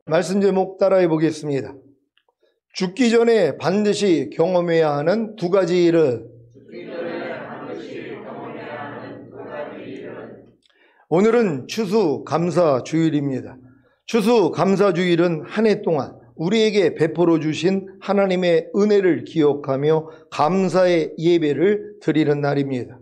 말씀 제목 따라해 보겠습니다. 죽기 전에 반드시 경험해야 하는 두 가지 일은. 오늘은 추수감사주일입니다. 추수감사주일은 한 해 동안 우리에게 베풀어 주신 하나님의 은혜를 기억하며 감사의 예배를 드리는 날입니다.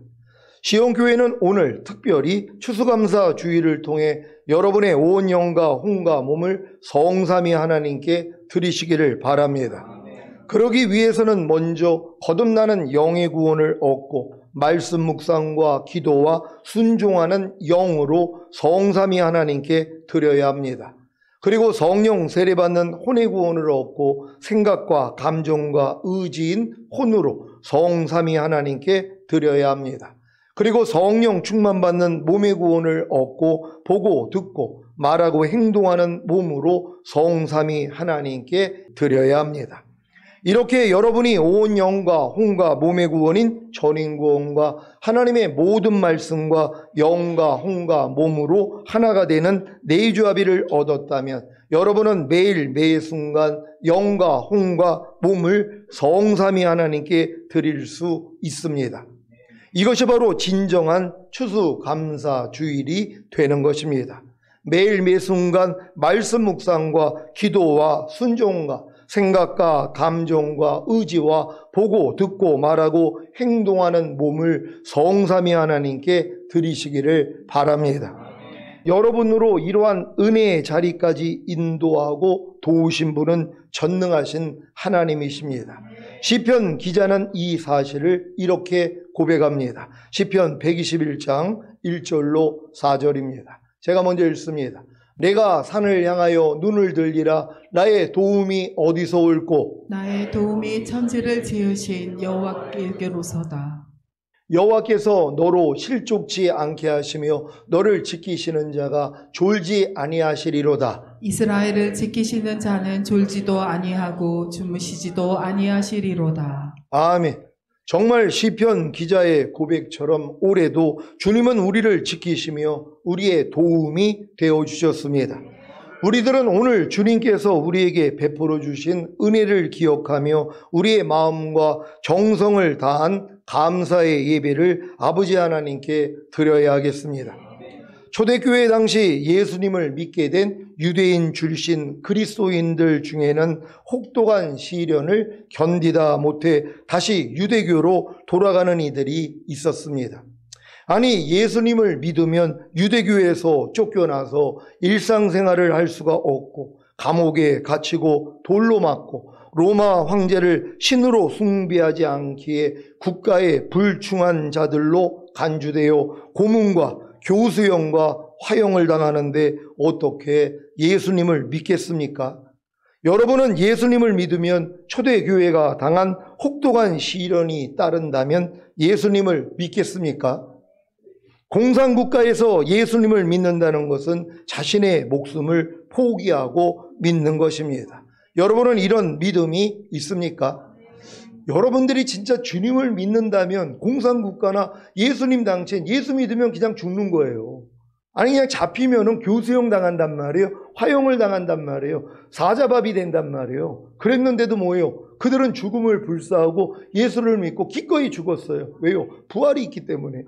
시온교회는 오늘 특별히 추수감사주일을 통해 여러분의 온 영과 혼과 몸을 성삼위 하나님께 드리시기를 바랍니다. 그러기 위해서는 먼저 거듭나는 영의 구원을 얻고 말씀 묵상과 기도와 순종하는 영으로 성삼위 하나님께 드려야 합니다. 그리고 성령 세례받는 혼의 구원을 얻고 생각과 감정과 의지인 혼으로 성삼위 하나님께 드려야 합니다. 그리고 성령 충만받는 몸의 구원을 얻고 보고 듣고 말하고 행동하는 몸으로 성삼위 하나님께 드려야 합니다. 이렇게 여러분이 온 영과 혼과 몸의 구원인 전인구원과 하나님의 모든 말씀과 영과 혼과 몸으로 하나가 되는 내주합의를 얻었다면 여러분은 매일 매 순간 영과 혼과 몸을 성삼위 하나님께 드릴 수 있습니다. 이것이 바로 진정한 추수감사주일이 되는 것입니다. 매일 매 순간 말씀 묵상과 기도와 순종과 생각과 감정과 의지와 보고 듣고 말하고 행동하는 몸을 성삼위 하나님께 드리시기를 바랍니다. 여러분으로 이러한 은혜의 자리까지 인도하고 도우신 분은 전능하신 하나님이십니다. 시편 기자는 이 사실을 이렇게 고백합니다. 시편 121장 1절로 4절입니다. 제가 먼저 읽습니다. 내가 산을 향하여 눈을 들리라. 나의 도움이 어디서 올꼬? 나의 도움이 천지를 지으신 여호와께로서다. 여호와께서 너로 실족치 않게 하시며 너를 지키시는 자가 졸지 아니하시리로다. 이스라엘을 지키시는 자는 졸지도 아니하고 주무시지도 아니하시리로다. 아멘. 정말 시편 기자의 고백처럼 올해도 주님은 우리를 지키시며 우리의 도움이 되어주셨습니다. 우리들은 오늘 주님께서 우리에게 베풀어 주신 은혜를 기억하며 우리의 마음과 정성을 다한 감사의 예배를 아버지 하나님께 드려야 하겠습니다. 초대교회 당시 예수님을 믿게 된 유대인 출신 그리스도인들 중에는 혹독한 시련을 견디다 못해 다시 유대교로 돌아가는 이들이 있었습니다. 아니, 예수님을 믿으면 유대교에서 쫓겨나서 일상생활을 할 수가 없고 감옥에 갇히고 돌로 맞고 로마 황제를 신으로 숭배하지 않기에 국가의 불충한 자들로 간주되어 고문과 교수형과 화형을 당하는데 어떻게 예수님을 믿겠습니까? 여러분은 예수님을 믿으면 초대교회가 당한 혹독한 시련이 따른다면 예수님을 믿겠습니까? 공산국가에서 예수님을 믿는다는 것은 자신의 목숨을 포기하고 믿는 것입니다. 여러분은 이런 믿음이 있습니까? 여러분들이 진짜 주님을 믿는다면 공산국가나 예수님 당시엔 예수 믿으면 그냥 죽는 거예요. 아니 그냥 잡히면은 교수형 당한단 말이에요. 화형을 당한단 말이에요. 사자밥이 된단 말이에요. 그랬는데도 뭐예요? 그들은 죽음을 불사하고 예수를 믿고 기꺼이 죽었어요. 왜요? 부활이 있기 때문에.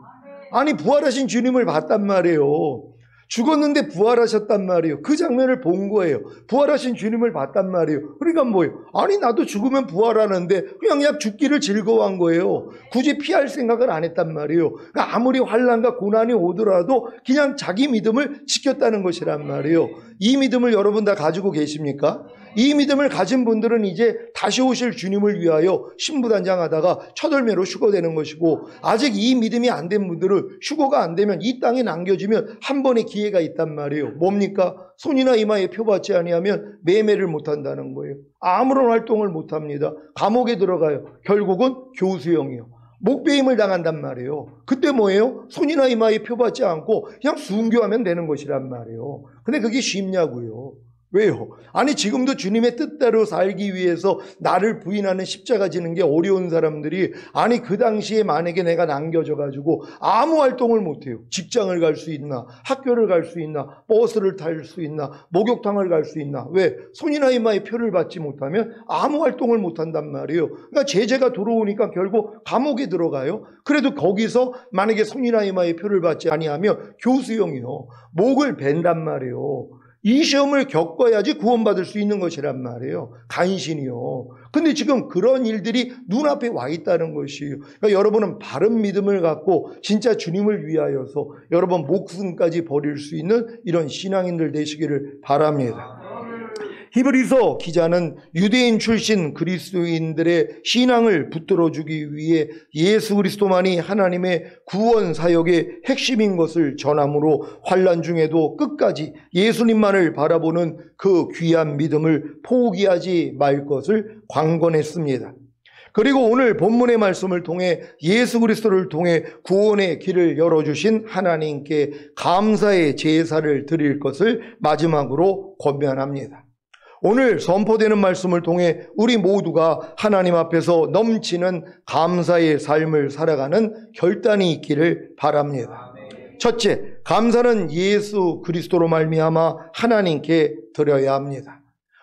아니 부활하신 주님을 봤단 말이에요. 죽었는데 부활하셨단 말이에요. 그 장면을 본 거예요. 부활하신 주님을 봤단 말이에요. 그러니까 뭐예요? 아니 나도 죽으면 부활하는데 그냥 죽기를 즐거워한 거예요. 굳이 피할 생각을 안 했단 말이에요. 그러니까 아무리 환난과 고난이 오더라도 그냥 자기 믿음을 지켰다는 것이란 말이에요. 이 믿음을 여러분 다 가지고 계십니까? 이 믿음을 가진 분들은 이제 다시 오실 주님을 위하여 신부단장하다가 첫월매로 휴거되는 것이고, 아직 이 믿음이 안 된 분들은 휴거가 안 되면 이 땅에 남겨지면 한 번의 기회가 있단 말이에요. 뭡니까? 손이나 이마에 표받지 아니하면 매매를 못한다는 거예요. 아무런 활동을 못합니다. 감옥에 들어가요. 결국은 교수형이요. 목배임을 당한단 말이에요. 그때 뭐예요? 손이나 이마에 표받지 않고 그냥 순교하면 되는 것이란 말이에요. 근데 그게 쉽냐고요. 왜요? 아니 지금도 주님의 뜻대로 살기 위해서 나를 부인하는 십자가 지는 게 어려운 사람들이 아니 그 당시에 만약에 내가 남겨져 가지고 아무 활동을 못해요. 직장을 갈 수 있나? 학교를 갈 수 있나? 버스를 탈 수 있나? 목욕탕을 갈 수 있나? 왜? 손이나 이마의 표를 받지 못하면 아무 활동을 못한단 말이에요. 그러니까 제재가 들어오니까 결국 감옥에 들어가요. 그래도 거기서 만약에 손이나 이마의 표를 받지 아니하면 교수형이요. 목을 벤단 말이에요. 이 시험을 겪어야지 구원받을 수 있는 것이란 말이에요. 간신이요. 근데 지금 그런 일들이 눈앞에 와 있다는 것이에요. 그러니까 여러분은 바른 믿음을 갖고 진짜 주님을 위하여서 여러분 목숨까지 버릴 수 있는 이런 신앙인들 되시기를 바랍니다. 히브리서 기자는 유대인 출신 그리스도인들의 신앙을 붙들어주기 위해 예수 그리스도만이 하나님의 구원 사역의 핵심인 것을 전함으로 환난 중에도 끝까지 예수님만을 바라보는 그 귀한 믿음을 포기하지 말 것을 관건했습니다. 그리고 오늘 본문의 말씀을 통해 예수 그리스도를 통해 구원의 길을 열어주신 하나님께 감사의 제사를 드릴 것을 마지막으로 권면합니다. 오늘 선포되는 말씀을 통해 우리 모두가 하나님 앞에서 넘치는 감사의 삶을 살아가는 결단이 있기를 바랍니다. 첫째, 감사는 예수 그리스도로 말미암아 하나님께 드려야 합니다.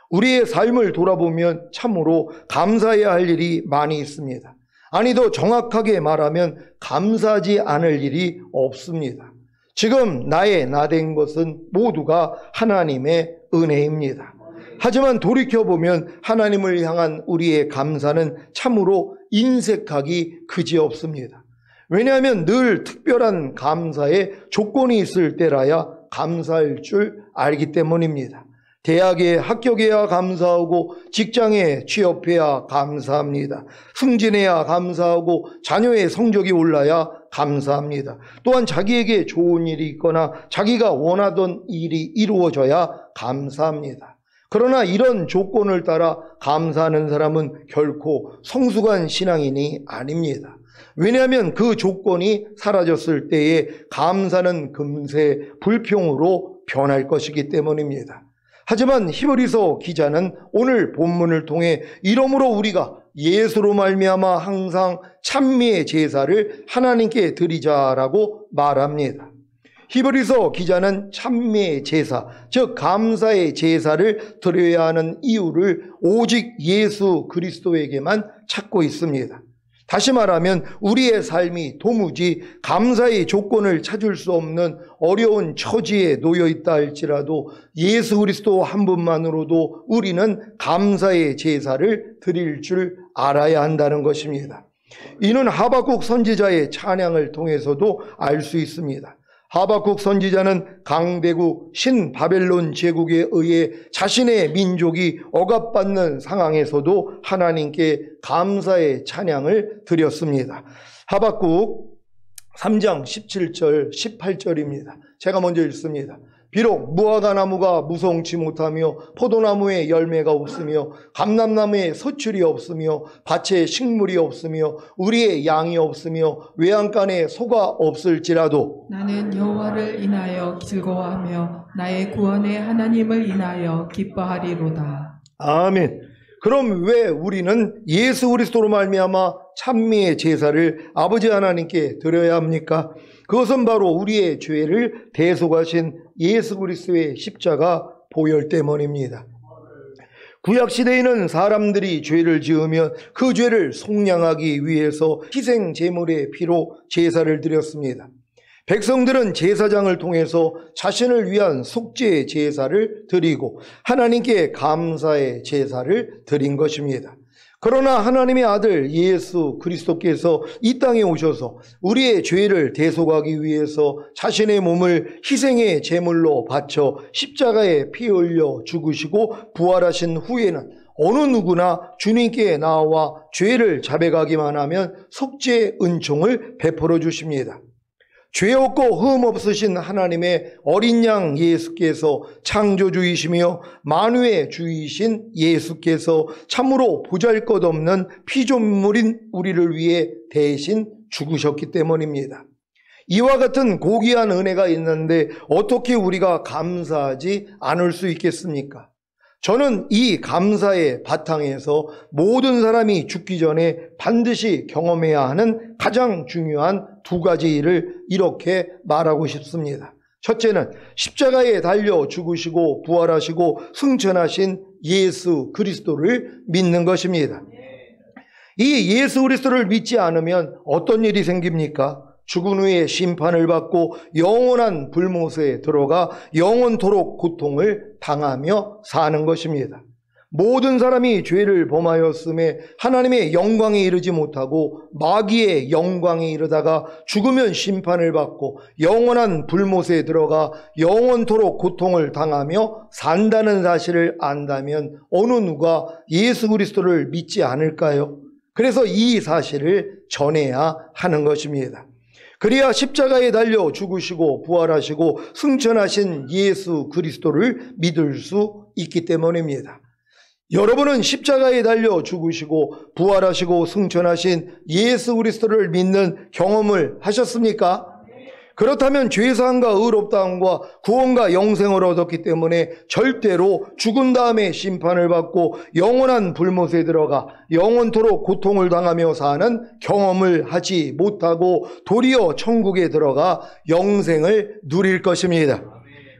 우리의 삶을 돌아보면 참으로 감사해야 할 일이 많이 있습니다. 아니 더 정확하게 말하면 감사하지 않을 일이 없습니다. 지금 나의 나된 것은 모두가 하나님의 은혜입니다. 하지만 돌이켜보면 하나님을 향한 우리의 감사는 참으로 인색하기 그지없습니다. 왜냐하면 늘 특별한 감사에 조건이 있을 때라야 감사할 줄 알기 때문입니다. 대학에 합격해야 감사하고 직장에 취업해야 감사합니다. 승진해야 감사하고 자녀의 성적이 올라야 감사합니다. 또한 자기에게 좋은 일이 있거나 자기가 원하던 일이 이루어져야 감사합니다. 그러나 이런 조건을 따라 감사하는 사람은 결코 성숙한 신앙인이 아닙니다. 왜냐하면 그 조건이 사라졌을 때에 감사는 금세 불평으로 변할 것이기 때문입니다. 하지만 히브리서 기자는 오늘 본문을 통해 이러므로 우리가 예수로 말미암아 항상 찬미의 제사를 하나님께 드리자라고 말합니다. 히브리서 기자는 찬미의 제사, 즉 감사의 제사를 드려야 하는 이유를 오직 예수 그리스도에게만 찾고 있습니다. 다시 말하면 우리의 삶이 도무지 감사의 조건을 찾을 수 없는 어려운 처지에 놓여 있다 할지라도 예수 그리스도 한 분만으로도 우리는 감사의 제사를 드릴 줄 알아야 한다는 것입니다. 이는 하박국 선지자의 찬양을 통해서도 알 수 있습니다. 하박국 선지자는 강대국 신바벨론 제국에 의해 자신의 민족이 억압받는 상황에서도 하나님께 감사의 찬양을 드렸습니다. 하박국 3장 17절 18절입니다. 제가 먼저 읽습니다. 비록 무화과 나무가 무성치 못하며 포도나무에 열매가 없으며 감람나무에 서출이 없으며 밭에 식물이 없으며 우리의 양이 없으며 외양간에 소가 없을지라도 나는 여호와를 인하여 즐거워하며 나의 구원의 하나님을 인하여 기뻐하리로다. 아멘. 그럼 왜 우리는 예수 그리스도로 말미암아 찬미의 제사를 아버지 하나님께 드려야 합니까? 그것은 바로 우리의 죄를 대속하신 예수 그리스도의 십자가 보혈 때문입니다. 구약시대에는 사람들이 죄를 지으면 그 죄를 속량하기 위해서 희생 제물의 피로 제사를 드렸습니다. 백성들은 제사장을 통해서 자신을 위한 속죄 제사를 드리고 하나님께 감사의 제사를 드린 것입니다. 그러나 하나님의 아들 예수 그리스도께서 이 땅에 오셔서 우리의 죄를 대속하기 위해서 자신의 몸을 희생의 제물로 바쳐 십자가에 피 흘려 죽으시고 부활하신 후에는 어느 누구나 주님께 나와 죄를 자백하기만 하면 속죄 은총을 베풀어 주십니다. 죄 없고 흠 없으신 하나님의 어린 양 예수께서 창조주이시며 만유의 주이신 예수께서 참으로 보잘것없는 피조물인 우리를 위해 대신 죽으셨기 때문입니다. 이와 같은 고귀한 은혜가 있는데 어떻게 우리가 감사하지 않을 수 있겠습니까? 저는 이 감사의 바탕에서 모든 사람이 죽기 전에 반드시 경험해야 하는 가장 중요한 두 가지 일을 이렇게 말하고 싶습니다. 첫째는 십자가에 달려 죽으시고 부활하시고 승천하신 예수 그리스도를 믿는 것입니다. 이 예수 그리스도를 믿지 않으면 어떤 일이 생깁니까? 죽은 후에 심판을 받고 영원한 불못에 들어가 영원토록 고통을 당하며 사는 것입니다. 모든 사람이 죄를 범하였음에 하나님의 영광에 이르지 못하고 마귀의 영광에 이르다가 죽으면 심판을 받고 영원한 불못에 들어가 영원토록 고통을 당하며 산다는 사실을 안다면 어느 누가 예수 그리스도를 믿지 않을까요? 그래서 이 사실을 전해야 하는 것입니다. 그래야 십자가에 달려 죽으시고 부활하시고 승천하신 예수 그리스도를 믿을 수 있기 때문입니다. 여러분은 십자가에 달려 죽으시고 부활하시고 승천하신 예수 그리스도를 믿는 경험을 하셨습니까? 그렇다면 죄사함과 의롭다함과 구원과 영생을 얻었기 때문에 절대로 죽은 다음에 심판을 받고 영원한 불못에 들어가 영원토록 고통을 당하며 사는 경험을 하지 못하고 도리어 천국에 들어가 영생을 누릴 것입니다.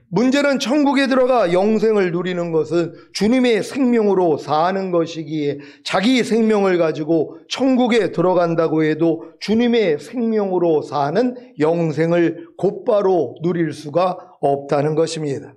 문제는 천국에 들어가 영생을 누리는 것은 주님의 생명으로 사는 것이기에 자기 생명을 가지고 천국에 들어간다고 해도 주님의 생명으로 사는 영생을 곧바로 누릴 수가 없다는 것입니다.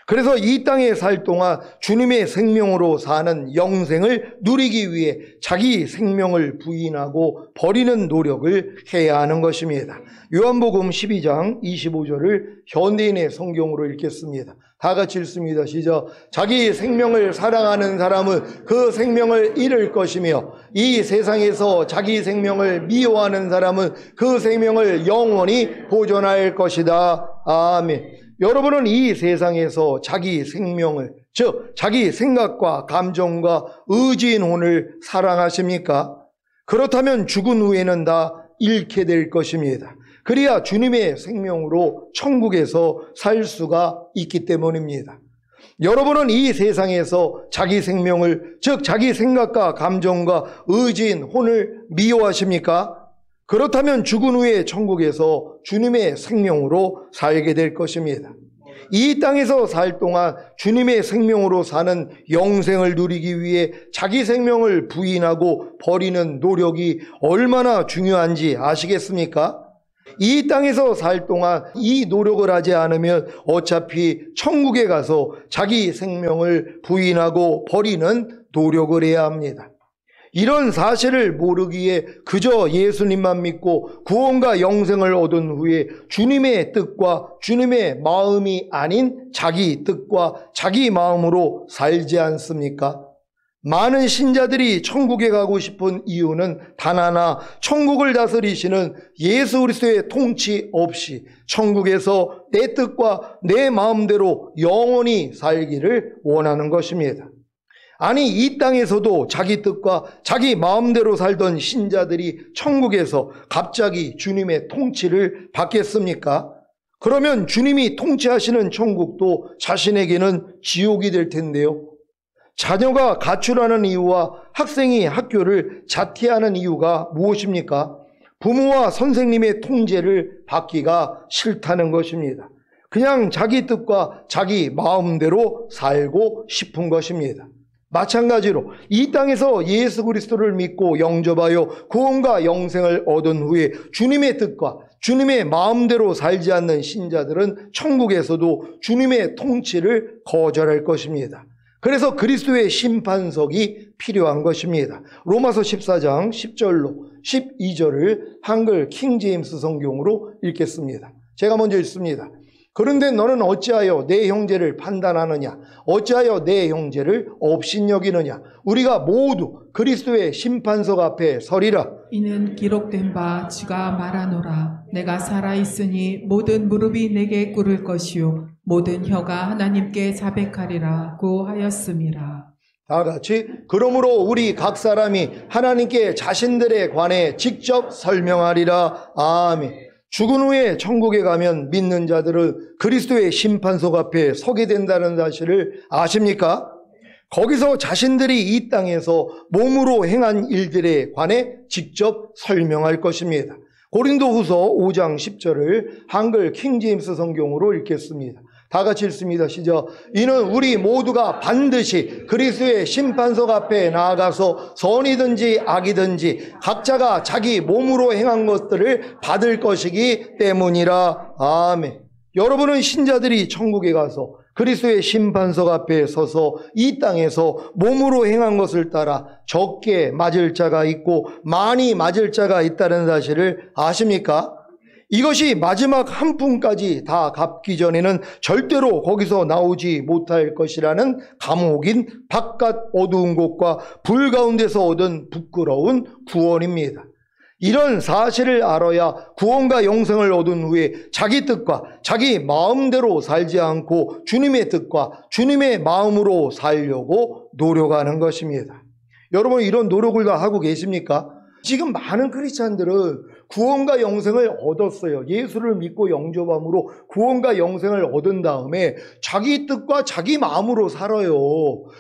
그래서 이 땅에 살 동안 주님의 생명으로 사는 영생을 누리기 위해 자기 생명을 부인하고 버리는 노력을 해야 하는 것입니다. 요한복음 12장 25절을 현대인의 성경으로 읽겠습니다. 다 같이 읽습니다. 시작. 자기 생명을 사랑하는 사람은 그 생명을 잃을 것이며 이 세상에서 자기 생명을 미워하는 사람은 그 생명을 영원히 보존할 것이다. 아멘. 여러분은 이 세상에서 자기 생명을, 즉 자기 생각과 감정과 의지인 혼을 사랑하십니까? 그렇다면 죽은 후에는 다 잃게 될 것입니다. 그래야 주님의 생명으로 천국에서 살 수가 있기 때문입니다. 여러분은 이 세상에서 자기 생명을, 즉 자기 생각과 감정과 의지인 혼을 미워하십니까? 그렇다면 죽은 후에 천국에서 주님의 생명으로 살게 될 것입니다. 이 땅에서 살 동안 주님의 생명으로 사는 영생을 누리기 위해 자기 생명을 부인하고 버리는 노력이 얼마나 중요한지 아시겠습니까? 이 땅에서 살 동안 이 노력을 하지 않으면 어차피 천국에 가서 자기 생명을 부인하고 버리는 노력을 해야 합니다. 이런 사실을 모르기에 그저 예수님만 믿고 구원과 영생을 얻은 후에 주님의 뜻과 주님의 마음이 아닌 자기 뜻과 자기 마음으로 살지 않습니까? 많은 신자들이 천국에 가고 싶은 이유는 단 하나, 천국을 다스리시는 예수 그리스도의 통치 없이 천국에서 내 뜻과 내 마음대로 영원히 살기를 원하는 것입니다. 아니, 이 땅에서도 자기 뜻과 자기 마음대로 살던 신자들이 천국에서 갑자기 주님의 통치를 받겠습니까? 그러면 주님이 통치하시는 천국도 자신에게는 지옥이 될 텐데요. 자녀가 가출하는 이유와 학생이 학교를 자퇴하는 이유가 무엇입니까? 부모와 선생님의 통제를 받기가 싫다는 것입니다. 그냥 자기 뜻과 자기 마음대로 살고 싶은 것입니다. 마찬가지로 이 땅에서 예수 그리스도를 믿고 영접하여 구원과 영생을 얻은 후에 주님의 뜻과 주님의 마음대로 살지 않는 신자들은 천국에서도 주님의 통치를 거절할 것입니다. 그래서 그리스도의 심판석이 필요한 것입니다. 로마서 14장 10절로 12절을 한글 킹제임스 성경으로 읽겠습니다. 제가 먼저 읽습니다. 그런데 너는 어찌하여 내 형제를 판단하느냐? 어찌하여 내 형제를 업신여기느냐? 우리가 모두 그리스도의 심판석 앞에 서리라. 이는 기록된 바 주가 말하노라. 내가 살아있으니 모든 무릎이 내게 꿇을 것이요 모든 혀가 하나님께 자백하리라고 하였음이라. 다 같이 그러므로 우리 각 사람이 하나님께 자신들에 관해 직접 설명하리라. 아멘. 죽은 후에 천국에 가면 믿는 자들은 그리스도의 심판석 앞에 서게 된다는 사실을 아십니까? 거기서 자신들이 이 땅에서 몸으로 행한 일들에 관해 직접 설명할 것입니다. 고린도후서 5장 10절을 한글 킹제임스 성경으로 읽겠습니다. 다 같이 읽습니다. 시작. 이는 우리 모두가 반드시 그리스도의 심판석 앞에 나아가서 선이든지 악이든지 각자가 자기 몸으로 행한 것들을 받을 것이기 때문이라. 아멘. 여러분은 신자들이 천국에 가서 그리스도의 심판석 앞에 서서 이 땅에서 몸으로 행한 것을 따라 적게 맞을 자가 있고 많이 맞을 자가 있다는 사실을 아십니까? 이것이 마지막 한 푼까지 다 갚기 전에는 절대로 거기서 나오지 못할 것이라는 감옥인 바깥 어두운 곳과 불 가운데서 얻은 부끄러운 구원입니다. 이런 사실을 알아야 구원과 영생을 얻은 후에 자기 뜻과 자기 마음대로 살지 않고 주님의 뜻과 주님의 마음으로 살려고 노력하는 것입니다. 여러분, 이런 노력을 다 하고 계십니까? 지금 많은 크리스찬들은 구원과 영생을 얻었어요. 예수를 믿고 영접함으로 구원과 영생을 얻은 다음에 자기 뜻과 자기 마음으로 살아요.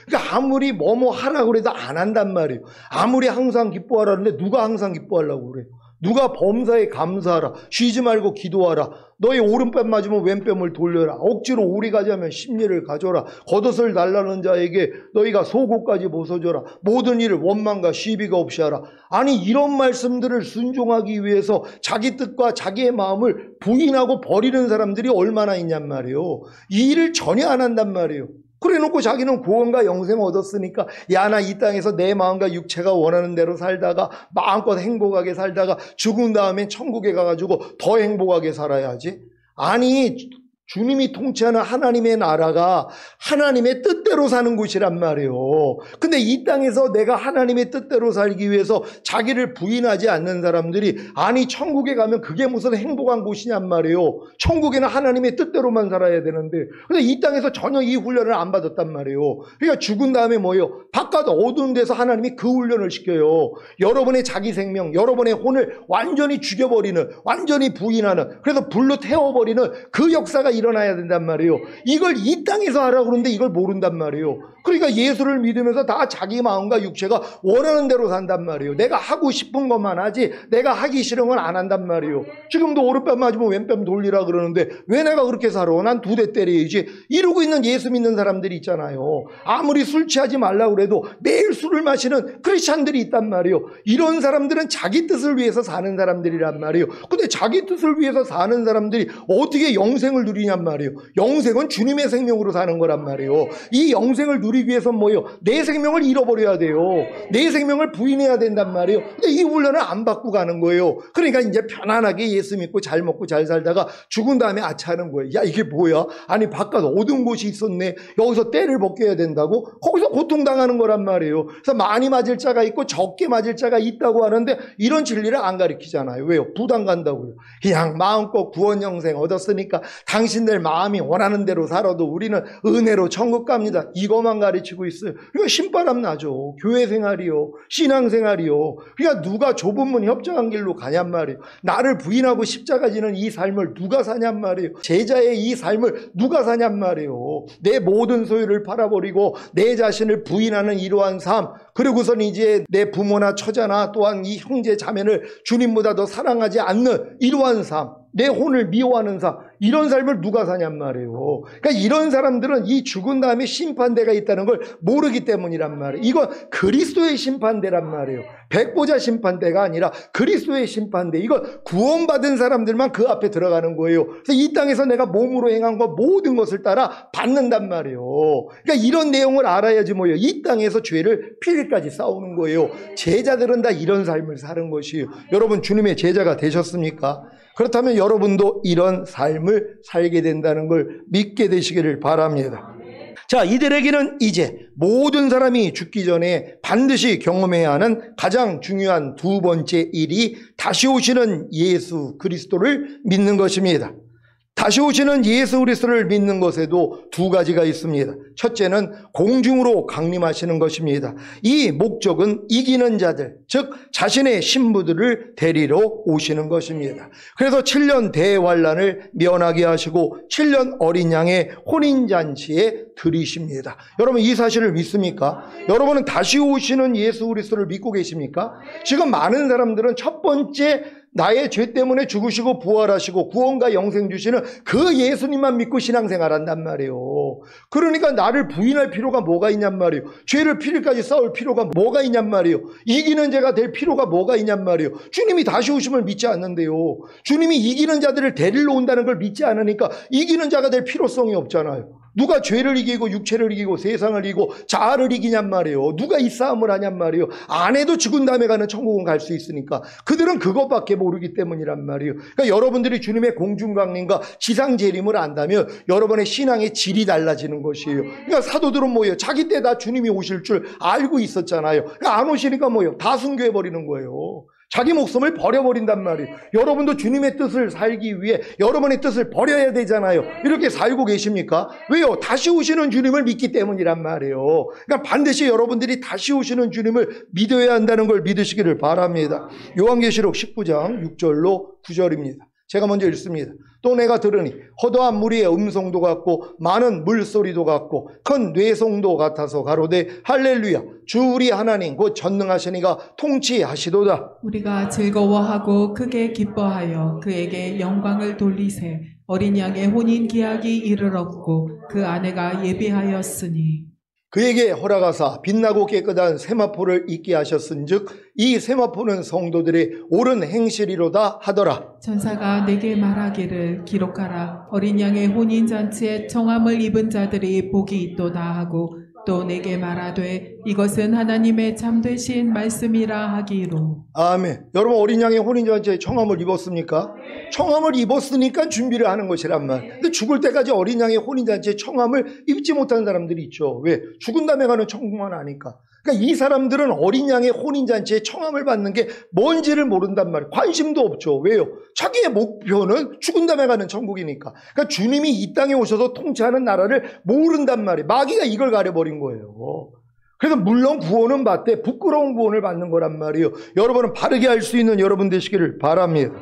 그러니까 아무리 뭐뭐 하라고 그래도 안 한단 말이에요. 아무리 항상 기뻐하라는데 누가 항상 기뻐하려고 그래요? 누가 범사에 감사하라, 쉬지 말고 기도하라, 너희 오른뺨 맞으면 왼뺨을 돌려라, 억지로 오리 가자면 십리를 가져라, 겉옷을 달라는 자에게 너희가 속옷까지 벗어줘라, 모든 일을 원망과 시비가 없이 하라. 아니, 이런 말씀들을 순종하기 위해서 자기 뜻과 자기의 마음을 부인하고 버리는 사람들이 얼마나 있냔 말이에요. 이 일을 전혀 안 한단 말이에요. 그래 놓고 자기는 구원과 영생 얻었으니까 야, 나 이 땅에서 내 마음과 육체가 원하는 대로 살다가 마음껏 행복하게 살다가 죽은 다음엔 천국에 가가지고 더 행복하게 살아야지. 아니, 주님이 통치하는 하나님의 나라가 하나님의 뜻대로 사는 곳이란 말이에요. 근데 이 땅에서 내가 하나님의 뜻대로 살기 위해서 자기를 부인하지 않는 사람들이, 아니 천국에 가면 그게 무슨 행복한 곳이냔 말이에요. 천국에는 하나님의 뜻대로만 살아야 되는데, 근데 이 땅에서 전혀 이 훈련을 안 받았단 말이에요. 그러니까 죽은 다음에 뭐예요? 바깥 어두운 데서 하나님이 그 훈련을 시켜요. 여러분의 자기 생명, 여러분의 혼을 완전히 죽여버리는, 완전히 부인하는, 그래서 불로 태워버리는 그 역사가 일어나야 된단 말이에요. 이걸 이 땅에서 하라고 그러는데 이걸 모른단 말이에요. 그러니까 예수를 믿으면서 다 자기 마음과 육체가 원하는 대로 산단 말이에요. 내가 하고 싶은 것만 하지 내가 하기 싫은 건 안 한단 말이에요. 지금도 오른뺨 맞으면 왼뺨 돌리라 그러는데 왜 내가 그렇게 살아? 난 2대 때려야지. 이러고 있는 예수 믿는 사람들이 있잖아요. 아무리 술 취하지 말라고 그래도 매일 술을 마시는 크리스찬들이 있단 말이에요. 이런 사람들은 자기 뜻을 위해서 사는 사람들이란 말이에요. 근데 자기 뜻을 위해서 사는 사람들이 어떻게 영생을 누리냔 말이에요. 영생은 주님의 생명으로 사는 거란 말이에요. 이 영생을 누리기 위해서 뭐예요? 내 생명을 잃어버려야 돼요. 내 생명을 부인해야 된단 말이에요. 근데 이 훈련을 안 받고 가는 거예요. 그러니까 이제 편안하게 예수 믿고 잘 먹고 잘 살다가 죽은 다음에 아차하는 거예요. 야, 이게 뭐야? 아니, 바깥 어두운 곳이 있었네. 여기서 때를 벗겨야 된다고? 거기서 고통당하는 거란 말이에요. 그래서 많이 맞을 자가 있고 적게 맞을 자가 있다고 하는데 이런 진리를 안 가르치잖아요. 왜요? 부담 간다고요. 그냥 마음껏 구원 영생 얻었으니까 당신들 마음이 원하는 대로 살아도 우리는 은혜로 천국 갑니다. 이것만 가르치고 있어요. 그러니까 신바람 나죠. 교회 생활이요, 신앙 생활이요. 그러니까 누가 좁은 문 협정한 길로 가냔 말이에요. 나를 부인하고 십자가 지는 이 삶을 누가 사냔 말이에요. 제자의 이 삶을 누가 사냔 말이에요. 내 모든 소유를 팔아버리고 내 자신을 부인하는 이러한 삶, 그리고선 이제 내 부모나 처자나 또한 이 형제 자매를 주님보다 더 사랑하지 않는 이러한 삶, 내 혼을 미워하는 삶, 이런 삶을 누가 사냔 말이에요. 그러니까 이런 사람들은 이 죽은 다음에 심판대가 있다는 걸 모르기 때문이란 말이에요. 이건 그리스도의 심판대란 말이에요. 백보자 심판대가 아니라 그리스도의 심판대. 이건 구원받은 사람들만 그 앞에 들어가는 거예요. 그래서 이 땅에서 내가 몸으로 행한 것 모든 것을 따라 받는단 말이에요. 그러니까 이런 내용을 알아야지 뭐예요? 이 땅에서 죄를 필까지 싸우는 거예요. 제자들은 다 이런 삶을 사는 것이에요. 여러분, 주님의 제자가 되셨습니까? 그렇다면 여러분도 이런 삶을 살게 된다는 걸 믿게 되시기를 바랍니다. 자, 이들에게는 이제 모든 사람이 죽기 전에 반드시 경험해야 하는 가장 중요한 2번째 일이 다시 오시는 예수 그리스도를 믿는 것입니다. 다시 오시는 예수 그리스도를 믿는 것에도 두 가지가 있습니다. 첫째는 공중으로 강림하시는 것입니다. 이 목적은 이기는 자들, 즉 자신의 신부들을 데리러 오시는 것입니다. 그래서 7년 대환란을 면하게 하시고 7년 어린 양의 혼인잔치에 들이십니다. 여러분 이 사실을 믿습니까? 여러분은 다시 오시는 예수 그리스도를 믿고 계십니까? 지금 많은 사람들은 첫 번째 나의 죄 때문에 죽으시고 부활하시고 구원과 영생 주시는 그 예수님만 믿고 신앙생활 한단 말이에요. 그러니까 나를 부인할 필요가 뭐가 있냔 말이에요. 죄를 피리까지 싸울 필요가 뭐가 있냔 말이에요. 이기는 자가 될 필요가 뭐가 있냔 말이에요. 주님이 다시 오심을 믿지 않는데요. 주님이 이기는 자들을 데리러 온다는 걸 믿지 않으니까 이기는 자가 될 필요성이 없잖아요. 누가 죄를 이기고 육체를 이기고 세상을 이기고 자아를 이기냔 말이에요. 누가 이 싸움을 하냔 말이에요. 안 해도 죽은 다음에 가는 천국은 갈 수 있으니까. 그들은 그것밖에 모르기 때문이란 말이에요. 그러니까 여러분들이 주님의 공중강림과 지상재림을 안다면 여러분의 신앙의 질이 달라지는 것이에요. 그러니까 사도들은 뭐예요? 자기 때 다 주님이 오실 줄 알고 있었잖아요. 그러니까 안 오시니까 뭐예요? 다 순교해버리는 거예요. 자기 목숨을 버려버린단 말이에요. 여러분도 주님의 뜻을 살기 위해 여러분의 뜻을 버려야 되잖아요. 이렇게 살고 계십니까? 왜요? 다시 오시는 주님을 믿기 때문이란 말이에요. 그러니까 반드시 여러분들이 다시 오시는 주님을 믿어야 한다는 걸 믿으시기를 바랍니다. 요한계시록 19장 6절로 9절입니다. 제가 먼저 읽습니다. 또 내가 들으니 허다한 무리의 음성도 같고 많은 물소리도 같고 큰 뇌송도 같아서 가로되 할렐루야 주 우리 하나님 곧 전능하신 이가 통치하시도다. 우리가 즐거워하고 크게 기뻐하여 그에게 영광을 돌리세. 어린 양의 혼인 기약이 이르렀고 그 아내가 예비하였으니 그에게 허락하사 빛나고 깨끗한 세마포를 입게 하셨은즉 이 세마포는 성도들의 옳은 행실이로다 하더라. 천사가 내게 말하기를 기록하라. 어린 양의 혼인잔치에 청함을 입은 자들이 복이 있도다 하고 또 내게 말하되 이것은 하나님의 참되신 말씀이라 하기로. 아멘. 여러분 어린 양의 혼인잔치에 청함을 입었습니까? 청함을 입었으니까 준비를 하는 것이란 말. 근데 죽을 때까지 어린 양의 혼인잔치에 청함을 입지 못하는 사람들이 있죠. 왜? 죽은 다음에 가는 천국만 아니까. 그러니까 이 사람들은 어린 양의 혼인잔치에 청함을 받는 게 뭔지를 모른단 말이에요. 관심도 없죠. 왜요? 자기의 목표는 죽은 다음에 가는 천국이니까. 그러니까 주님이 이 땅에 오셔서 통치하는 나라를 모른단 말이에요. 마귀가 이걸 가려버린 거예요. 그래서 물론 구원은 받되 부끄러운 구원을 받는 거란 말이에요. 여러분은 바르게 할 수 있는 여러분 되시기를 바랍니다.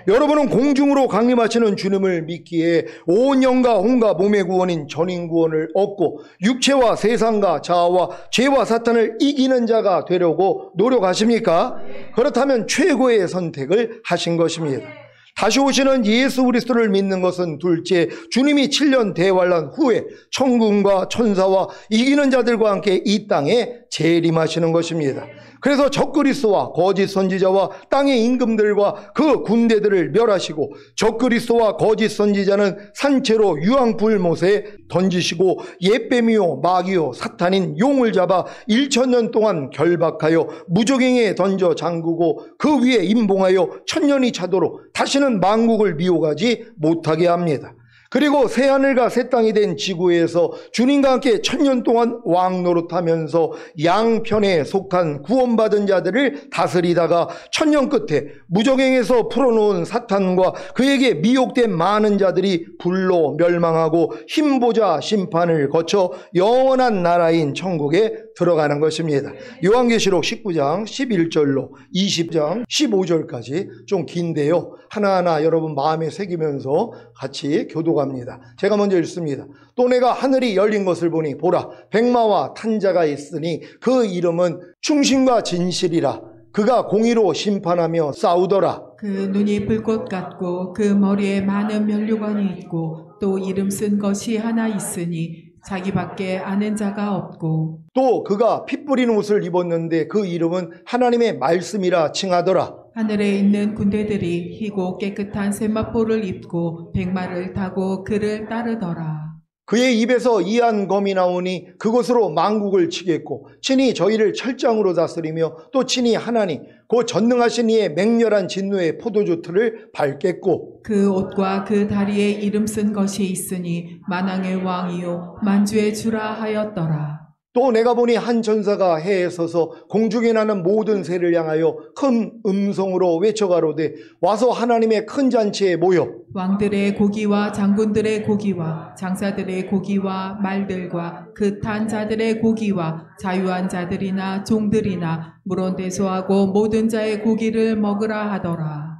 여러분은 공중으로 강림하시는 주님을 믿기에 온 영과 혼과 몸의 구원인 전인 구원을 얻고 육체와 세상과 자아와 죄와 사탄을 이기는 자가 되려고 노력하십니까? 그렇다면 최고의 선택을 하신 것입니다. 다시 오시는 예수 그리스도를 믿는 것은 둘째, 주님이 7년 대환란 후에 천군과 천사와 이기는 자들과 함께 이 땅에 재림하시는 것입니다. 그래서 적그리스도와 거짓 선지자와 땅의 임금들과 그 군대들을 멸하시고 적그리스도와 거짓 선지자는 산채로 유황불못에 던지시고 옛뱀이요 마귀요 사탄인 용을 잡아 1000년 동안 결박하여 무저갱에 던져 잠그고 그 위에 임봉하여 천년이 차도록 다시는 만국을 미혹하지 못하게 합니다. 그리고 새하늘과 새 땅이 된 지구에서 주님과 함께 1000년 동안 왕노릇하면서 양편에 속한 구원받은 자들을 다스리다가 1000년 끝에 무저갱에서 풀어놓은 사탄과 그에게 미혹된 많은 자들이 불로 멸망하고 힘보자 심판을 거쳐 영원한 나라인 천국에 들어가는 것입니다. 요한계시록 19장 11절로 20장 15절까지 좀 긴데요. 하나하나 여러분 마음에 새기면서 같이 교독합니다. 제가 먼저 읽습니다. 또 내가 하늘이 열린 것을 보니 보라 백마와 탄 자가 있으니 그 이름은 충신과 진실이라. 그가 공의로 심판하며 싸우더라. 그 눈이 불꽃 같고 그 머리에 많은 면류관이 있고 또 이름 쓴 것이 하나 있으니 자기밖에 아는 자가 없고 또 그가 피 뿌린 옷을 입었는데 그 이름은 하나님의 말씀이라 칭하더라. 하늘에 있는 군대들이 희고 깨끗한 세마포를 입고 백마를 타고 그를 따르더라. 그의 입에서 이한 검이 나오니 그것으로 만국을 치겠고 친히 저희를 철장으로 다스리며 또 친히 하나님 그 전능하신 이의 맹렬한 진노의 포도주 틀을 밟겠고 그 옷과 그 다리에 이름 쓴 것이 있으니 만왕의 왕이요 만주의 주라 하였더라. 또 내가 보니 한 천사가 해에 서서 공중에 나는 모든 새를 향하여 큰 음성으로 외쳐가로되 와서 하나님의 큰 잔치에 모여 왕들의 고기와 장군들의 고기와 장사들의 고기와 말들과 그 탄 자들의 고기와 자유한 자들이나 종들이나 물온대소하고 모든 자의 고기를 먹으라 하더라.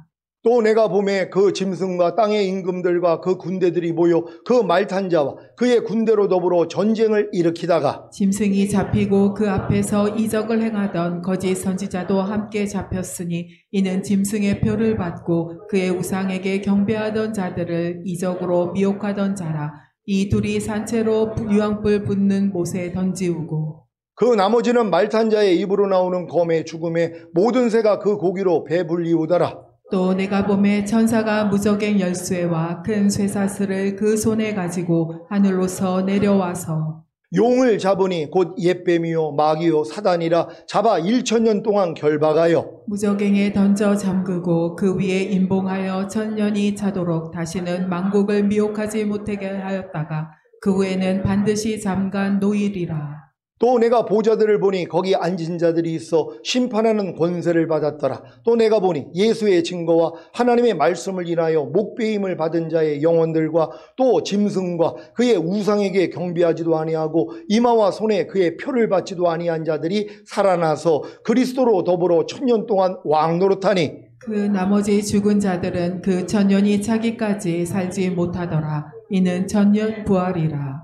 또 내가 봄에 그 짐승과 땅의 임금들과 그 군대들이 모여 그 말 탄 자와 그의 군대로 더불어 전쟁을 일으키다가 짐승이 잡히고 그 앞에서 이적을 행하던 거짓 선지자도 함께 잡혔으니 이는 짐승의 표를 받고 그의 우상에게 경배하던 자들을 이적으로 미혹하던 자라. 이 둘이 산채로 유황불 붙는 못에 던지우고 그 나머지는 말 탄 자의 입으로 나오는 검의 죽음에 모든 새가 그 고기로 배불리우더라. 또 내가 봄에 천사가 무저갱 열쇠와 큰 쇠사슬을 그 손에 가지고 하늘로서 내려와서 용을 잡으니 곧 옛뱀이요 마귀요 사단이라 잡아 1000년 동안 결박하여 무저갱에 던져 잠그고 그 위에 임봉하여 1000년이 차도록 다시는 만국을 미혹하지 못하게 하였다가 그 후에는 반드시 잠깐 노일이라. 또 내가 보좌들을 보니 거기 앉은 자들이 있어 심판하는 권세를 받았더라. 또 내가 보니 예수의 증거와 하나님의 말씀을 인하여 목배임을 받은 자의 영혼들과 또 짐승과 그의 우상에게 경배하지도 아니하고 이마와 손에 그의 표를 받지도 아니한 자들이 살아나서 그리스도로 더불어 1000년 동안 왕노릇하니 그 나머지 죽은 자들은 그 1000년이 차기까지 살지 못하더라. 이는 천년 부활이라.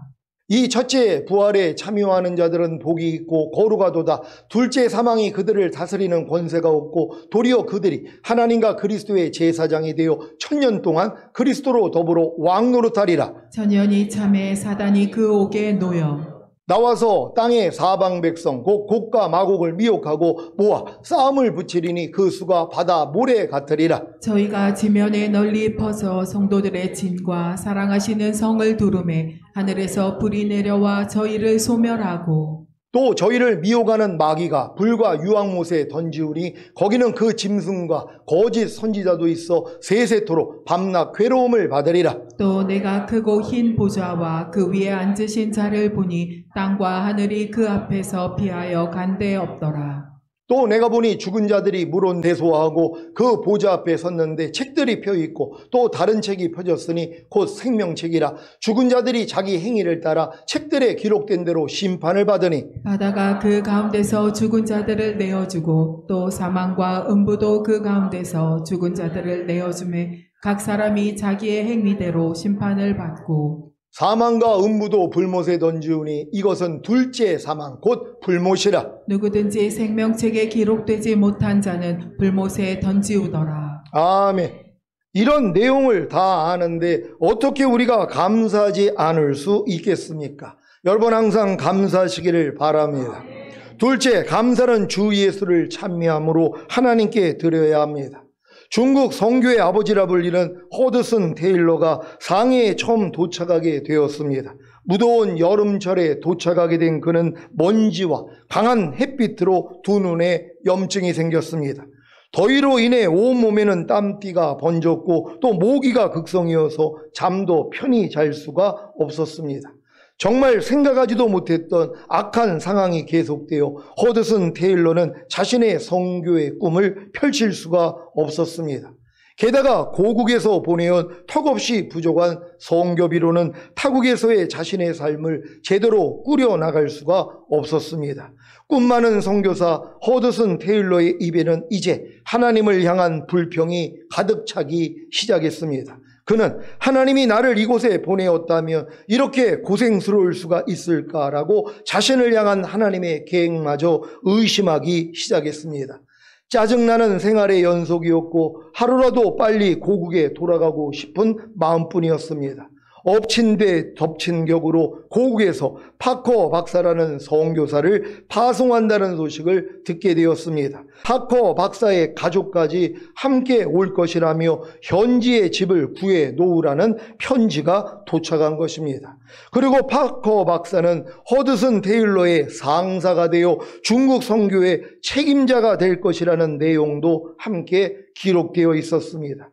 이 첫째 부활에 참여하는 자들은 복이 있고 거룩하도다. 둘째 사망이 그들을 다스리는 권세가 없고 도리어 그들이 하나님과 그리스도의 제사장이 되어 1000년 동안 그리스도로 더불어 왕노릇하리라. 천년이 참에 사단이 그 옥에 놓여 나와서 땅의 사방 백성 곧 곡과 마곡을 미혹하고 모아 싸움을 붙이리니 그 수가 바다 모래 같으리라. 저희가 지면에 널리 퍼서 성도들의 진과 사랑하시는 성을 두루매 하늘에서 불이 내려와 저희를 소멸하고 또 저희를 미혹하는 마귀가 불과 유황못에 던지우니 거기는 그 짐승과 거짓 선지자도 있어 세세토록 밤낮 괴로움을 받으리라. 또 내가 크고 흰 보좌와 그 위에 앉으신 자를 보니 땅과 하늘이 그 앞에서 피하여 간데 없더라. 또 내가 보니 죽은 자들이 물온대소하고 그 보좌 앞에 섰는데 책들이 펴있고 또 다른 책이 펴졌으니 곧 생명책이라. 죽은 자들이 자기 행위를 따라 책들에 기록된 대로 심판을 받으니 바다가 그 가운데서 죽은 자들을 내어주고 또 사망과 음부도 그 가운데서 죽은 자들을 내어주매 각 사람이 자기의 행위대로 심판을 받고 사망과 음부도 불못에 던지우니 이것은 둘째 사망 곧 불못이라. 누구든지 생명책에 기록되지 못한 자는 불못에 던지우더라. 아멘. 이런 내용을 다 아는데 어떻게 우리가 감사하지 않을 수 있겠습니까? 여러분 항상 감사하시기를 바랍니다. 둘째, 감사는 주 예수를 찬미함으로 하나님께 드려야 합니다. 중국 선교의 아버지라 불리는 허드슨 테일러가 상해에 처음 도착하게 되었습니다. 무더운 여름철에 도착하게 된 그는 먼지와 강한 햇빛으로 두 눈에 염증이 생겼습니다. 더위로 인해 온몸에는 땀띠가 번졌고 또 모기가 극성이어서 잠도 편히 잘 수가 없었습니다. 정말 생각하지도 못했던 악한 상황이 계속되어 허드슨 테일러는 자신의 선교의 꿈을 펼칠 수가 없었습니다. 게다가 고국에서 보내온 턱없이 부족한 선교비로는 타국에서의 자신의 삶을 제대로 꾸려나갈 수가 없었습니다. 꿈 많은 선교사 허드슨 테일러의 입에는 이제 하나님을 향한 불평이 가득 차기 시작했습니다. 그는 하나님이 나를 이곳에 보내었다면 이렇게 고생스러울 수가 있을까라고 자신을 향한 하나님의 계획마저 의심하기 시작했습니다. 짜증나는 생활의 연속이었고 하루라도 빨리 고국에 돌아가고 싶은 마음뿐이었습니다. 엎친 데 덮친 격으로 고국에서 파커 박사라는 선교사를 파송한다는 소식을 듣게 되었습니다. 파커 박사의 가족까지 함께 올 것이라며 현지의 집을 구해 놓으라는 편지가 도착한 것입니다. 그리고 파커 박사는 허드슨 테일러의 상사가 되어 중국 선교의 책임자가 될 것이라는 내용도 함께 기록되어 있었습니다.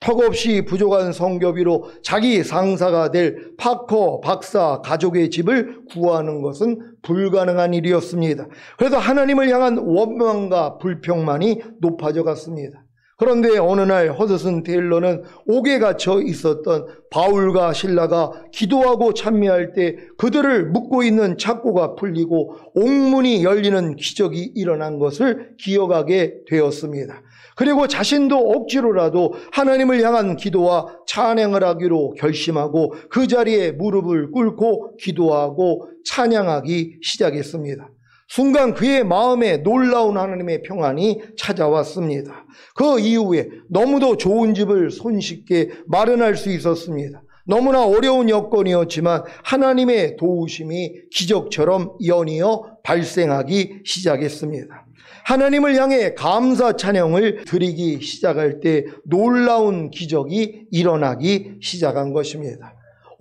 턱없이 부족한 성교비로 자기 상사가 될 파커 박사 가족의 집을 구하는 것은 불가능한 일이었습니다. 그래서 하나님을 향한 원망과 불평만이 높아져 갔습니다. 그런데 어느 날 허드슨 테일러는 옥에 갇혀 있었던 바울과 실라가 기도하고 찬미할 때 그들을 묶고 있는 착고가 풀리고 옥문이 열리는 기적이 일어난 것을 기억하게 되었습니다. 그리고 자신도 억지로라도 하나님을 향한 기도와 찬양을 하기로 결심하고 그 자리에 무릎을 꿇고 기도하고 찬양하기 시작했습니다. 순간 그의 마음에 놀라운 하나님의 평안이 찾아왔습니다. 그 이후에 너무도 좋은 집을 손쉽게 마련할 수 있었습니다. 너무나 어려운 여건이었지만 하나님의 도우심이 기적처럼 연이어 발생하기 시작했습니다. 하나님을 향해 감사 찬양을 드리기 시작할 때 놀라운 기적이 일어나기 시작한 것입니다.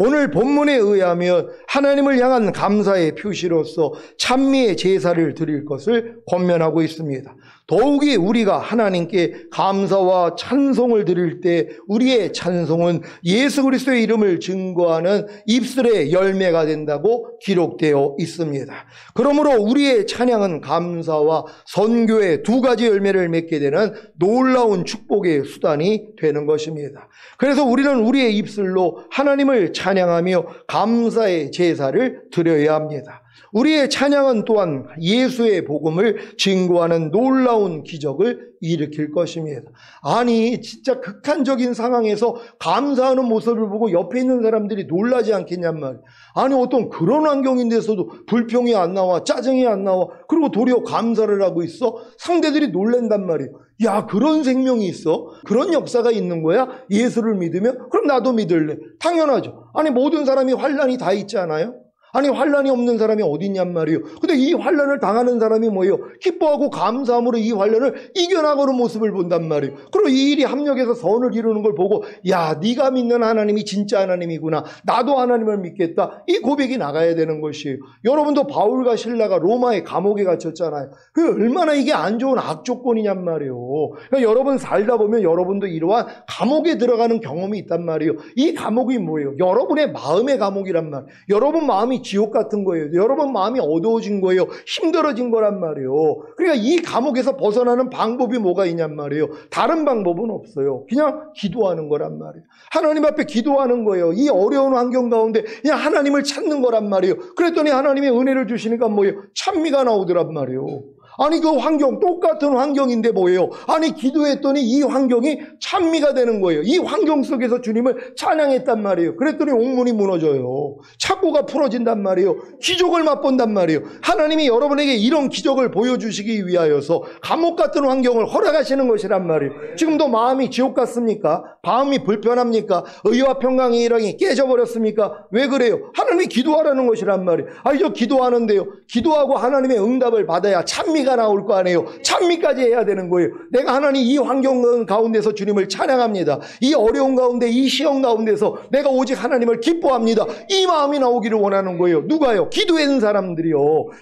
오늘 본문에 의하면 하나님을 향한 감사의 표시로서 찬미의 제사를 드릴 것을 권면하고 있습니다. 더욱이 우리가 하나님께 감사와 찬송을 드릴 때 우리의 찬송은 예수 그리스도의 이름을 증거하는 입술의 열매가 된다고 기록되어 있습니다. 그러므로 우리의 찬양은 감사와 선교의 두 가지 열매를 맺게 되는 놀라운 축복의 수단이 되는 것입니다. 그래서 우리는 우리의 입술로 하나님을 찬양하며 감사의 제사를 드려야 합니다. 우리의 찬양은 또한 예수의 복음을 증거하는 놀라운 기적을 일으킬 것입니다. 아니 진짜 극한적인 상황에서 감사하는 모습을 보고 옆에 있는 사람들이 놀라지 않겠냔 말이에요. 아니 어떤 그런 환경인데서도 불평이 안 나와, 짜증이 안 나와, 그리고 도리어 감사를 하고 있어? 상대들이 놀랜단 말이에요. 야, 그런 생명이 있어? 그런 역사가 있는 거야? 예수를 믿으면? 그럼 나도 믿을래. 당연하죠. 아니 모든 사람이 환난이 다 있지 않아요? 아니 환난이 없는 사람이 어디 있냔 말이에요. 근데 이 환난을 당하는 사람이 뭐예요? 기뻐하고 감사함으로 이 환난을 이겨나가는 모습을 본단 말이에요. 그리고 이 일이 합력해서 선을 이루는 걸 보고 야, 네가 믿는 하나님이 진짜 하나님이구나, 나도 하나님을 믿겠다, 이 고백이 나가야 되는 것이에요. 여러분도 바울과 실라가 로마의 감옥에 갇혔잖아요. 그 얼마나 이게 안 좋은 악조건이냔 말이에요. 그러니까 여러분 살다 보면 여러분도 이러한 감옥에 들어가는 경험이 있단 말이에요. 이 감옥이 뭐예요? 여러분의 마음의 감옥이란 말이에요. 여러분 마음이 지옥 같은 거예요. 여러분 마음이 어두워진 거예요. 힘들어진 거란 말이에요. 그러니까 이 감옥에서 벗어나는 방법이 뭐가 있냔 말이에요. 다른 방법은 없어요. 그냥 기도하는 거란 말이에요. 하나님 앞에 기도하는 거예요. 이 어려운 환경 가운데 그냥 하나님을 찾는 거란 말이에요. 그랬더니 하나님의 은혜를 주시니까 뭐예요? 찬미가 나오더란 말이에요. 아니 그 환경, 똑같은 환경인데 뭐예요? 아니 기도했더니 이 환경이 찬미가 되는 거예요. 이 환경 속에서 주님을 찬양했단 말이에요. 그랬더니 옥문이 무너져요. 착고가 풀어진단 말이에요. 기적을 맛본단 말이에요. 하나님이 여러분에게 이런 기적을 보여주시기 위하여서 감옥 같은 환경을 허락하시는 것이란 말이에요. 지금도 마음이 지옥 같습니까? 마음이 불편합니까? 의와 평강의 일왕이 깨져버렸습니까? 왜 그래요? 하나님이 기도하라는 것이란 말이에요. 아니 저 기도하는데요, 기도하고 하나님의 응답을 받아야 찬미가 나올 거 아니에요. 찬미까지 해야 되는 거예요. 내가 하나님 이 환경 가운데서 주님을 찬양합니다. 이 어려운 가운데, 이 시험 가운데서 내가 오직 하나님을 기뻐합니다. 이 마음이 나오기를 원하는 거예요. 누가요? 기도하는 사람들이요.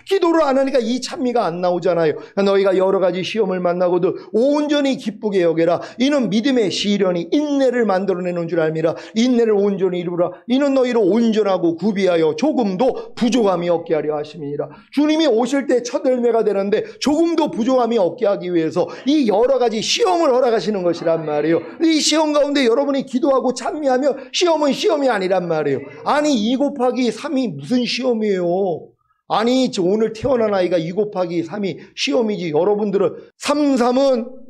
기도를 안 하니까 이 찬미가 안 나오잖아요. 너희가 여러 가지 시험을 만나고도 온전히 기쁘게 여겨라. 이는 믿음의 시련이 인내를 만들어내는 줄 알미라. 인내를 온전히 이루라. 이는 너희로 온전하고 구비하여 조금도 부족함이 없게 하려 하심이니라. 주님이 오실 때 첫 열매가 되는데 조금도 부족함이 없게 하기 위해서 이 여러 가지 시험을 허락하시는 것이란 말이에요. 이 시험 가운데 여러분이 기도하고 찬미하며 시험은 시험이 아니란 말이에요. 아니 2 곱하기 3이 무슨 시험이에요? 아니 오늘 태어난 아이가 2 곱하기 3이 시험이지. 여러분들은 3, 3은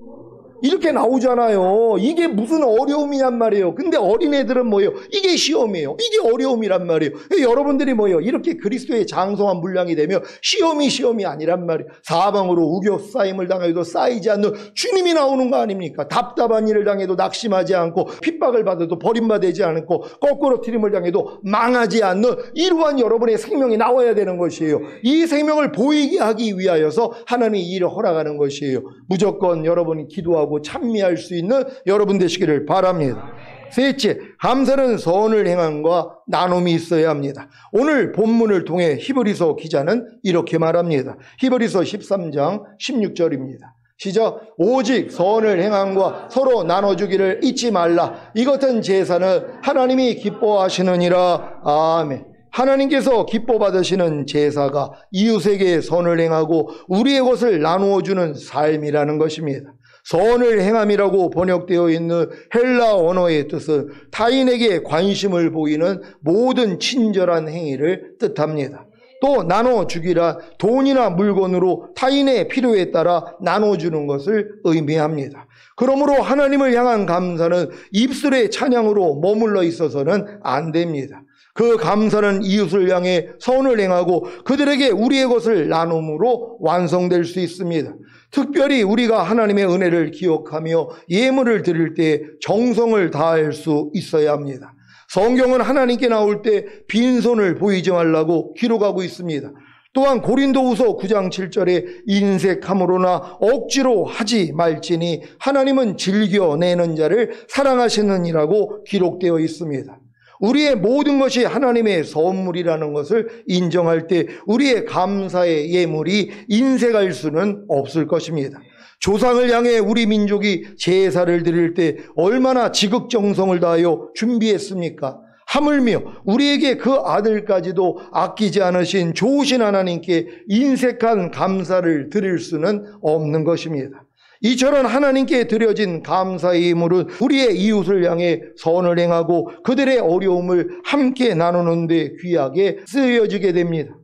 이렇게 나오잖아요. 이게 무슨 어려움이란 말이에요. 근데 어린애들은 뭐예요? 이게 시험이에요. 이게 어려움이란 말이에요. 여러분들이 뭐예요? 이렇게 그리스도의 장성한 분량이 되면 시험이 아니란 말이에요. 사방으로 우겨 쌓임을 당해도 쌓이지 않는 주님이 나오는 거 아닙니까? 답답한 일을 당해도 낙심하지 않고, 핍박을 받아도 버림받지 않고, 거꾸로 트림을 당해도 망하지 않는 이러한 여러분의 생명이 나와야 되는 것이에요. 이 생명을 보이게 하기 위하여서 하나님이 이 일을 허락하는 것이에요. 무조건 여러분이 기도하고 찬미할 수 있는 여러분 되시기를 바랍니다. 셋째, 감사는 선을 행함과 나눔이 있어야 합니다. 오늘 본문을 통해 히브리서 기자는 이렇게 말합니다. 히브리서 13장 16절입니다. 시작. 오직 선을 행함과 서로 나눠주기를 잊지 말라. 이 같은 제사는 하나님이 기뻐하시느니라. 아멘. 하나님께서 기뻐 받으시는 제사가 이웃에게 선을 행하고 우리의 것을 나누어주는 삶이라는 것입니다. 선을 행함이라고 번역되어 있는 헬라 언어의 뜻은 타인에게 관심을 보이는 모든 친절한 행위를 뜻합니다. 또 나눠주기란 돈이나 물건으로 타인의 필요에 따라 나눠주는 것을 의미합니다. 그러므로 하나님을 향한 감사는 입술의 찬양으로 머물러 있어서는 안 됩니다. 그 감사는 이웃을 향해 선을 행하고 그들에게 우리의 것을 나눔으로 완성될 수 있습니다. 특별히 우리가 하나님의 은혜를 기억하며 예물을 드릴 때 정성을 다할 수 있어야 합니다. 성경은 하나님께 나올 때 빈손을 보이지 말라고 기록하고 있습니다. 또한 고린도후서 9장 7절에 인색함으로나 억지로 하지 말지니 하나님은 즐겨내는 자를 사랑하시느니라고 기록되어 있습니다. 우리의 모든 것이 하나님의 선물이라는 것을 인정할 때 우리의 감사의 예물이 인색할 수는 없을 것입니다. 조상을 향해 우리 민족이 제사를 드릴 때 얼마나 지극정성을 다하여 준비했습니까? 하물며 우리에게 그 아들까지도 아끼지 않으신 좋으신 하나님께 인색한 감사를 드릴 수는 없는 것입니다. 이처럼 하나님께 드려진 감사의 예물은 우리의 이웃을 향해 선을 행하고 그들의 어려움을 함께 나누는 데 귀하게 쓰여지게 됩니다.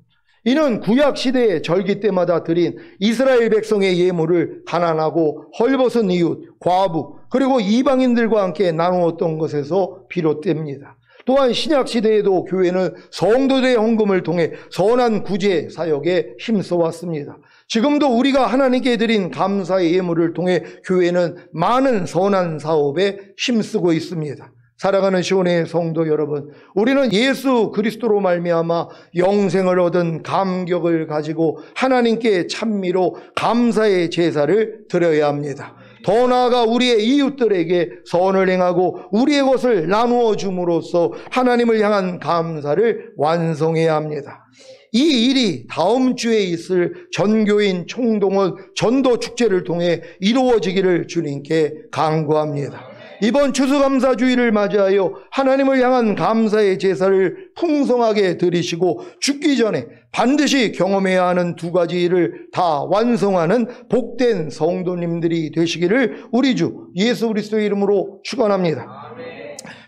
이는 구약시대의 절기 때마다 드린 이스라엘 백성의 예물을 가난하고 헐벗은 이웃, 과부, 그리고 이방인들과 함께 나누었던 것에서 비롯됩니다. 또한 신약시대에도 교회는 성도들의 헌금을 통해 선한 구제 사역에 힘써왔습니다. 지금도 우리가 하나님께 드린 감사의 예물을 통해 교회는 많은 선한 사업에 힘쓰고 있습니다. 사랑하는 시온의 성도 여러분, 우리는 예수 그리스도로 말미암아 영생을 얻은 감격을 가지고 하나님께 찬미로 감사의 제사를 드려야 합니다. 더 나아가 우리의 이웃들에게 선을 행하고 우리의 것을 나누어 줌으로써 하나님을 향한 감사를 완성해야 합니다. 이 일이 다음 주에 있을 전교인 총동원 전도 축제를 통해 이루어지기를 주님께 간구합니다. 이번 추수감사주의를 맞이하여 하나님을 향한 감사의 제사를 풍성하게 드리시고 죽기 전에 반드시 경험해야 하는 두 가지 일을 다 완성하는 복된 성도님들이 되시기를 우리 주 예수 그리스도의 이름으로 축원합니다.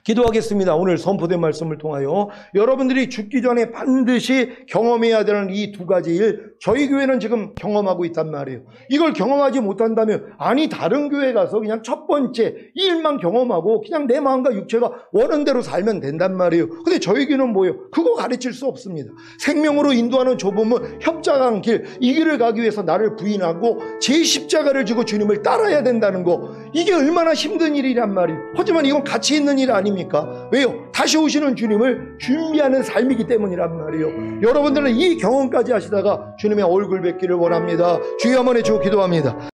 기도하겠습니다. 오늘 선포된 말씀을 통하여 여러분들이 죽기 전에 반드시 경험해야 되는 이 두 가지 일, 저희 교회는 지금 경험하고 있단 말이에요. 이걸 경험하지 못한다면 아니 다른 교회 가서 그냥 첫 번째 일만 경험하고 그냥 내 마음과 육체가 원하는 대로 살면 된단 말이에요. 근데 저희 교회는 뭐예요? 그거 가르칠 수 없습니다. 생명으로 인도하는 좁은 문, 협착한 길, 이 길을 가기 위해서 나를 부인하고 제 십자가를 지고 주님을 따라야 된다는 거, 이게 얼마나 힘든 일이란 말이에요. 하지만 이건 가치 있는 일 아닙니까? 왜요? 다시 오시는 주님을 준비하는 삶이기 때문이란 말이에요. 여러분들은 이 경험까지 하시다가 주님의 얼굴 뵙기를 원합니다. 주여 한번 해주고 기도합니다.